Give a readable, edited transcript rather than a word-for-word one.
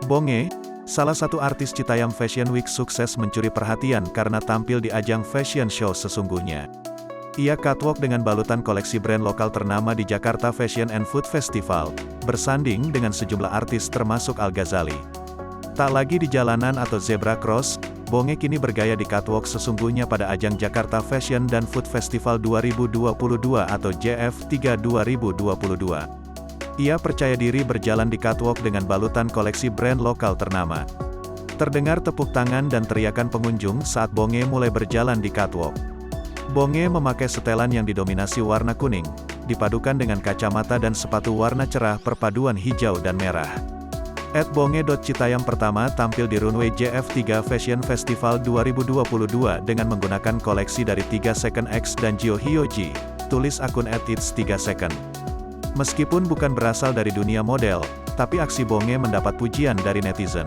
Bonge, salah satu artis Citayam Fashion Week sukses mencuri perhatian karena tampil di ajang fashion show sesungguhnya. Ia catwalk dengan balutan koleksi brand lokal ternama di Jakarta Fashion and Food Festival, bersanding dengan sejumlah artis termasuk Al Ghazali. Tak lagi di jalanan atau zebra cross, Bonge kini bergaya di catwalk sesungguhnya pada ajang Jakarta Fashion dan Food Festival 2022 atau JF3 2022. Ia percaya diri berjalan di catwalk dengan balutan koleksi brand lokal ternama. Terdengar tepuk tangan dan teriakan pengunjung saat Bonge mulai berjalan di catwalk. Bonge memakai setelan yang didominasi warna kuning, dipadukan dengan kacamata dan sepatu warna cerah perpaduan hijau dan merah. @bonge.citayam pertama tampil di runway JF3 Fashion Festival 2022 dengan menggunakan koleksi dari 3 Second X dan Gio Hyoji, tulis akun @its3second. Meskipun bukan berasal dari dunia model, tapi aksi Bonge mendapat pujian dari netizen.